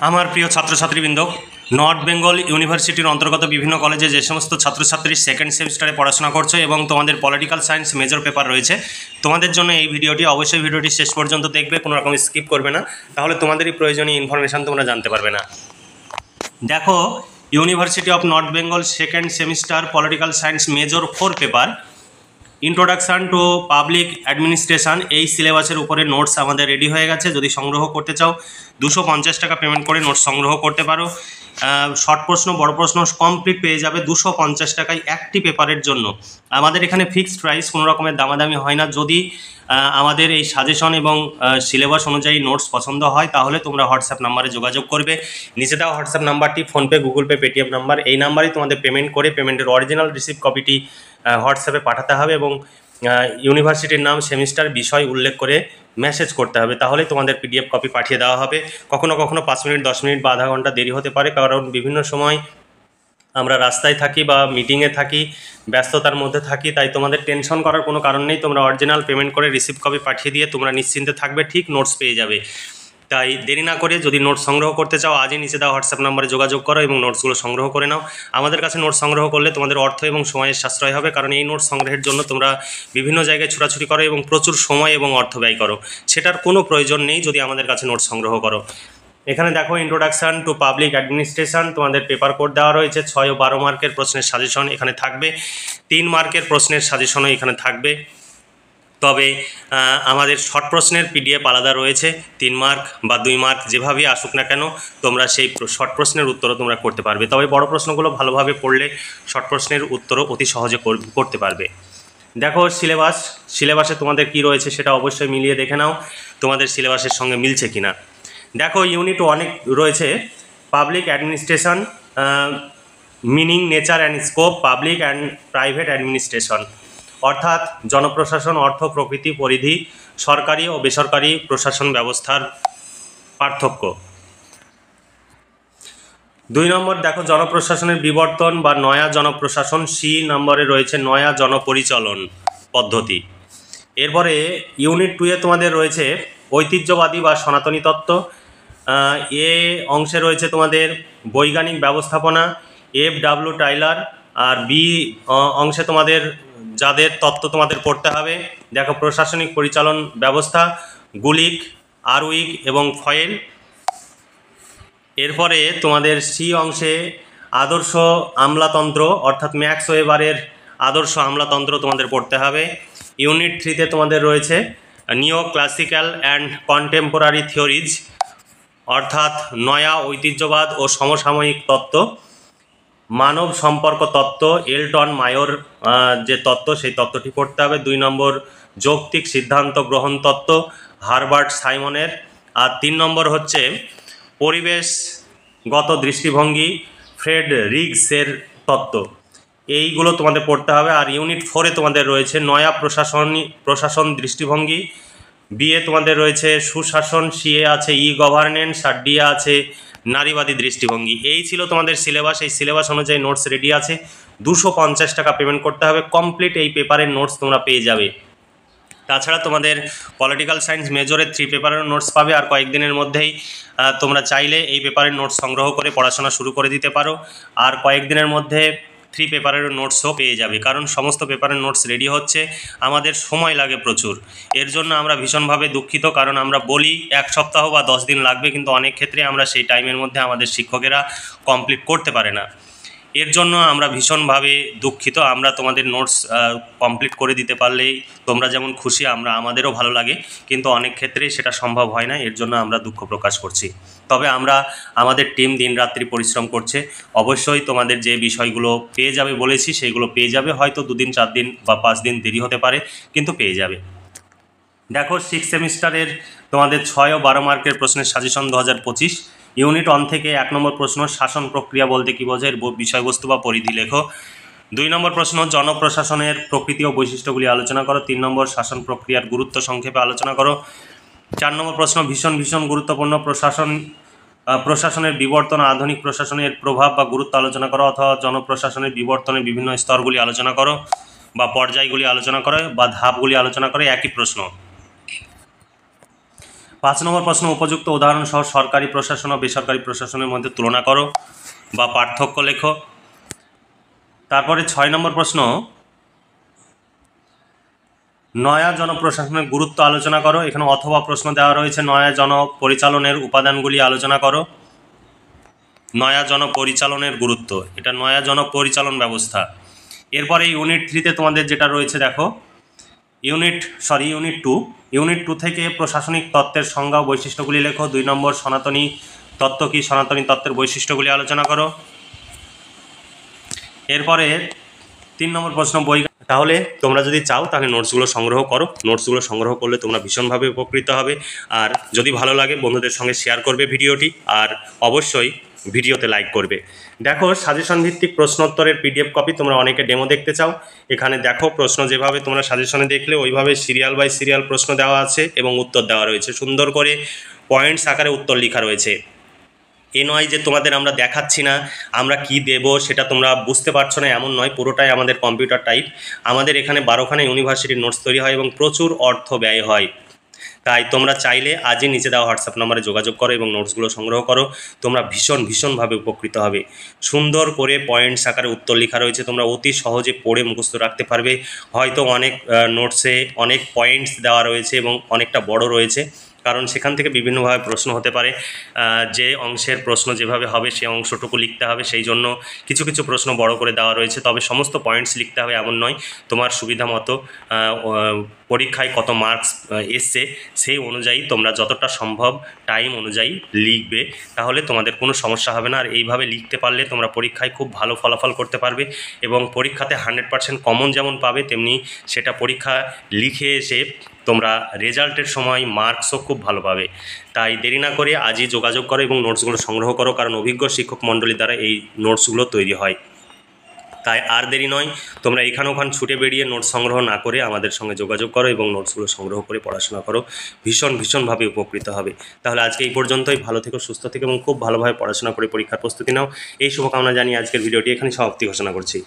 আমার প্রিয় ছাত্রছাত্রীবৃন্দ, নর্থ বেঙ্গল ইউনিভার্সিটির অন্তর্গত বিভিন্ন কলেজে যে সমস্ত ছাত্রছাত্রী সেকেন্ড সেমিস্টারে পড়াশোনা করছো এবং তোমাদের পলিটিক্যাল সায়েন্স মেজর পেপার রয়েছে, তোমাদের জন্য এই ভিডিওটি অবশ্যই ভিডিওটি শেষ পর্যন্ত দেখবে, কোনো রকম স্কিপ করবে না, তাহলে তোমাদেরই প্রয়োজনীয় ইনফরমেশান তোমরা জানতে পারবে না। দেখো, university of north Bengal second semester political science major 4 paper introduction to public administration, এই সিলেবাসের উপরে নোটস আমাদের রেডি হয়ে গেছে। যদি সংগ্রহ করতে চাও 250 টাকা পেমেন্ট করে নোটস সংগ্রহ করতে পারো। শর্ট প্রশ্ন, বড় প্রশ্ন কমপ্লিট পেয়ে যাবে 250 টাকায় একটি পেপারের জন্য। আমাদের এখানে ফিক্সড প্রাইস, কোনো রকমের দামাদামি হয় না। যদি আমাদের এই সাজেশন এবং সিলেবাস অনুযায়ী নোটস পছন্দ হয় তাহলে তোমরা হোয়াটসঅ্যাপ নাম্বারে যোগাযোগ করবে। নিচে দেওয়া হোয়াটসঅ্যাপ নাম্বারটি PhonePe, Google pay, Paytm number, এই নাম্বারেই তোমাদের পেমেন্ট করে পেমেন্টের অরিজিনাল রিসিপ্ট কপিটি হোয়াটসঅ্যাপে পাঠাতে হবে এবং ইউনিভার্সিটির নাম, সেমিস্টার, বিষয় উল্লেখ করে মেসেজ করতে হবে, তাহলে তোমাদের পিডিএফ কপি পাঠিয়ে দেওয়া হবে। কখনো কখনো 5 মিনিট, 10 মিনিট বা আধা ঘন্টা দেরি হতে পারে, কারণ বিভিন্ন সময় আমরা রাস্তায় থাকি বা মিটিংয়ে থাকি, ব্যস্ততার মধ্যে থাকি, তাই তোমাদের টেনশন করার কোনো কারণ নেই। তোমরা অরিজিনাল পেমেন্ট করে রিসিপ্ট কপি পাঠিয়ে দিয়ে তোমরা নিশ্চিন্তে থাকবে, ঠিক নোটস পেয়ে যাবে। তাই দেরি না করে যদি নোটস সংগ্রহ করতে চাও আজই নিচে দেওয়া হোয়াটসঅ্যাপ নাম্বারে যোগাযোগ করো এবং নোটসগুলো সংগ্রহ করে নাও। আমাদের কাছে নোটস সংগ্রহ করলে তোমাদের অর্থ এবং সময়ের সাশ্রয় হবে, কারণ এই নোটস সংগ্রহের জন্য তোমরা বিভিন্ন জায়গায় ছোটাছুটি করো এবং প্রচুর সময় এবং অর্থ ব্যয় করো। সেটার কোনো প্রয়োজন নেই যদি আমাদের কাছে নোটস সংগ্রহ করো। এখানে দেখো, ইন্ট্রোডাকশান টু পাবলিক অ্যাডমিনিস্ট্রেশন, তোমাদের পেপার কোড দেওয়া রয়েছে। 6 ও 12 মার্কের প্রশ্নের সাজেশন এখানে থাকবে, 3 মার্কের প্রশ্নের সাজেশনও এখানে থাকবে। তবে আমাদের শর্ট প্রশ্নের পিডিএফ আলাদা রয়েছে। 3 মার্ক বা 2 মার্ক যেভাবেই আসুক না কেন, তোমরা সেই শর্ট প্রশ্নের উত্তরও তোমরা করতে পারবে। তবে বড় প্রশ্নগুলো ভালোভাবে পড়লে শর্ট প্রশ্নের উত্তরও অতি সহজে করতে পারবে। দেখো, সিলেবাসে তোমাদের কি রয়েছে সেটা অবশ্যই মিলিয়ে দেখে নাও তোমাদের সিলেবাসের সঙ্গে মিলছে কিনা। দেখো, ইউনিট অনেক রয়েছে। Public administration, meaning, nature and scope, public and private administration, অর্থাৎ জনপ্রশাসন, অর্থ, প্রকৃতি, পরিধি, সরকারি ও বেসরকারি প্রশাসন ব্যবস্থার পার্থক্য। 2 নম্বর দেখো, জনপ্রশাসনের বিবর্তন বা নয়া জনপ্রশাসন, সি নম্বরে রয়েছে নয়া জনপরিচালন পদ্ধতি। এরপরে ইউনিট 2 এ তোমাদের রয়েছে ঐতিহ্যবাদী বা সনাতনী তত্ত্ব। এ অংশে রয়েছে তোমাদের বৈজ্ঞানিক ব্যবস্থাপনা, FW টাইলার। আর বি অংশে তোমাদের যাদের তত্ত্ব তোমাদের পড়তে হবে, দেখো, প্রশাসনিক পরিচালন ব্যবস্থা, গুলিক, আরউইক এবং ফয়েল। এরপরে তোমাদের সি অংশে আদর্শ আমলাতন্ত্র, অর্থাৎ ম্যাক্স ওয়েবারের আদর্শ আমলাতন্ত্র তোমাদের পড়তে হবে। ইউনিট 3 তে তোমাদের রয়েছে নিও ক্লাসিক্যাল অ্যান্ড কন্টেম্পোরারি থিওরিজ, অর্থাৎ নয়া ঐতিহ্যবাদ ও সমসাময়িক তত্ত্ব। মানব সম্পর্ক তত্ত্ব, এলটন মায়োর যে তত্ত্ব সেই তত্ত্বটি পড়তে হবে। 2 নম্বর যৌক্তিক সিদ্ধান্ত গ্রহণ তত্ত্ব, হারবার্ট সাইমনের। আর 3 নম্বর হচ্ছে পরিবেশগত দৃষ্টিভঙ্গি, ফ্রেড রিগসের তত্ত্ব। এইগুলো তোমাদের পড়তে হবে। আর ইউনিট 4 এ তোমাদের রয়েছে নয়া প্রশাসন দৃষ্টিভঙ্গি, বিএ তোমাদের রয়েছে সুশাসন, সিএ আছে ই গভর্নেন্স, আর ডিএ আছে নারীবাদী দৃষ্টিভঙ্গি। এই ছিল তোমাদের সিলেবাস। এই সিলেবাস অনুযায়ী নোটস রেডি আছে। 250 টাকা পেমেন্ট করতে হবে, কমপ্লিট এই পেপারের নোটস তোমরা পেয়ে যাবে। তাছাড়া তোমাদের পলিটিক্যাল সায়েন্স মেজরের 3 পেপারের নোটস পাবে। আর কয়েকদিনের মধ্যেই তোমরা চাইলে এই পেপারের নোটস সংগ্রহ করে পড়াশোনা শুরু করে দিতে পারো। আর কয়েকদিনের মধ্যে 3 পেপারের নোটসও পেয়ে যাবে, কারণ সমস্ত পেপারের নোটস রেডি হচ্ছে, আমাদের সময় লাগে প্রচুর। এর জন্য আমরা ভীষণভাবে দুঃখিত, কারণ আমরা বলি 1 সপ্তাহ বা 10 দিন লাগবে, কিন্তু অনেক ক্ষেত্রে আমরা সেই টাইমের মধ্যে আমাদের শিক্ষকেরা কমপ্লিট করতে পারে না। এর জন্য আমরা ভীষণভাবে দুঃখিত। আমরা তোমাদের নোটস কমপ্লিট করে দিতে পারলেই তোমরা যেমন খুশি, আমাদেরও ভালো লাগে, কিন্তু অনেক ক্ষেত্রেই সেটা সম্ভব হয় না। এর জন্য আমরা দুঃখ প্রকাশ করছি। তবে আমাদের টিম দিনরাত্রি পরিশ্রম করছে। অবশ্যই তোমাদের যে বিষয়গুলো পেয়ে যাবে বলেছি সেইগুলো পেয়ে যাবে। হয়তো 2 দিন, 4 দিন বা 5 দিন দেরি হতে পারে, কিন্তু পেয়ে যাবে। দেখো, 6 সেমিস্টারের তোমাদের 6 ও 12 মার্কের প্রশ্নের সাজেশন 2025। ইউনিট 1 থেকে 1 নম্বর প্রশ্ন, শাসন প্রক্রিয়া বলতে কী বোঝায়, বিষয়বস্তু বা পরিধি লেখো। 2 নম্বর প্রশ্ন, জনপ্রশাসনের প্রকৃতি ও বৈশিষ্ট্যগুলি আলোচনা করো। 3 নম্বর, শাসন প্রক্রিয়ার গুরুত্ব সংক্ষেপে আলোচনা করো। 4 নম্বর প্রশ্ন, ভীষণ গুরুত্বপূর্ণ, প্রশাসনের বিবর্তন, আধুনিক প্রশাসনের প্রভাব বা গুরুত্ব আলোচনা করো, অথবা জনপ্রশাসনের বিবর্তনের বিভিন্ন স্তরগুলি আলোচনা করো বা পর্যায়গুলি আলোচনা করো বা ধাপগুলি আলোচনা করো। একই প্রশ্ন। 5 নম্বর প্রশ্ন, উপযুক্ত উদাহরণ সহ সরকারি প্রশাসন ও বেসরকারি প্রশাসনের মধ্যে তুলনা করো বা পার্থক্য লেখো। তারপরে 6 নম্বর প্রশ্ন, নয়া জনপ্রশাসনের গুরুত্ব আলোচনা করো। এখানে অথবা প্রশ্ন দেওয়া রয়েছে, নয়া জনপরিচালনের উপাদানগুলি আলোচনা করো। নয়া জনপরিচালনের গুরুত্ব, এটা নয়া জনপরিচালন ব্যবস্থা। এরপরে ইউনিট 3-তে তোমাদের যেটা রয়েছে দেখো, ইউনিট 2, ইউনিট 2 থেকে প্রশাসনিক তত্ত্বের সংজ্ঞা ও বৈশিষ্ট্যগুলি লেখো। 2 নম্বর, সনাতনী তত্ত্ব কি, সনাতনী তত্ত্বের বৈশিষ্ট্যগুলি আলোচনা করো। এরপরে 3 নম্বর প্রশ্ন, বই। তাহলে তোমরা যদি চাও তাহলে নোটসগুলো সংগ্রহ করো। নোটসগুলো সংগ্রহ করলে তোমরা ভীষণভাবে উপকৃত হবে। আর যদি ভালো লাগে বন্ধুদের সঙ্গে শেয়ার করবে ভিডিওটি, আর অবশ্যই ভিডিওতে লাইক করবে। দেখো, সাজেশন ভিত্তিক প্রশ্নোত্তরের পিডিএফ কপি, তোমরা অনেকে ডেমো দেখতে চাও। এখানে দেখো, প্রশ্ন যেভাবে তোমরা সাজেশনে দেখলে ওইভাবে সিরিয়াল বাই সিরিয়াল প্রশ্ন দেওয়া আছে এবং উত্তর দেওয়া রয়েছে। সুন্দর করে পয়েন্টস আকারে উত্তর লেখা রয়েছে। এ নয় যে তোমাদের আমরা দেখাচ্ছি না, আমরা কি দেব সেটা তোমরা বুঝতে পারছো না, এমন নয়। পুরোটাই আমাদের কম্পিউটার টাইপ। আমাদের এখানে 12খানা ইউনিভার্সিটির নোটস তৈরি হয় এবং প্রচুর অর্থ ব্যয় হয়। তাই তোমরা চাইলে আজই নিচে দেওয়া হোয়াটসঅ্যাপ নম্বরে যোগাযোগ করো এবং নোটসগুলো সংগ্রহ করো। তোমরা ভীষণভাবে উপকৃত হবে। সুন্দর করে পয়েন্টস আকারে উত্তর লেখা রয়েছে, তোমরা অতি সহজে পড়ে মুখস্থ রাখতে পারবে। হয়তো অনেক নোটসে অনেক পয়েন্টস দেওয়া রয়েছে এবং অনেকটা বড় রয়েছে, কারণ সেখান থেকে বিভিন্নভাবে প্রশ্ন হতে পারে। যে অংশের প্রশ্ন যেভাবে হবে সেই অংশটুকু লিখতে হবে, সেই জন্য কিছু কিছু প্রশ্ন বড় করে দেওয়া রয়েছে। তবে সমস্ত পয়েন্টস লিখতে হবে এমন নয়, তোমার সুবিধা মতো পরীক্ষায় কত মার্কস এসছে সেই অনুযায়ী তোমরা যতটা সম্ভব টাইম অনুযায়ী লিখবে, তাহলে তোমাদের কোনো সমস্যা হবে না। আর এইভাবে লিখতে পারলে তোমরা পরীক্ষায় খুব ভালো ফলাফল করতে পারবে এবং পরীক্ষাতে 100% কমন যেমন পাবে, তেমনি সেটা পরীক্ষা লিখে এসে তোমরা রেজাল্টের সময় মার্কসও খুব ভালো পাবে। তাই দেরি না করে আজই যোগাযোগ করো এবং নোটসগুলো সংগ্রহ করো, কারণ অভিজ্ঞ শিক্ষক মণ্ডলীর দ্বারা এই নোটসগুলো তৈরি হয়। তাই আর দেরি নয়, তোমরা এখানে ওখানে ছুটে বেরিয়ে নোটস সংগ্রহ না করে আমাদের সঙ্গে যোগাযোগ করো এবং নোটসগুলো সংগ্রহ করে পড়াশোনা করো। ভীষণভাবে উপকৃত হবে। তাহলে আজকে এই পর্যন্তই। ভালো থেকো, সুস্থ থেকো এবং খুব ভালোভাবে পড়াশোনা করে পরীক্ষার প্রস্তুতি নাও। এই শুভকামনা জানিয়ে আজকের ভিডিওটি এখানে সমাপ্তি ঘোষণা করছি।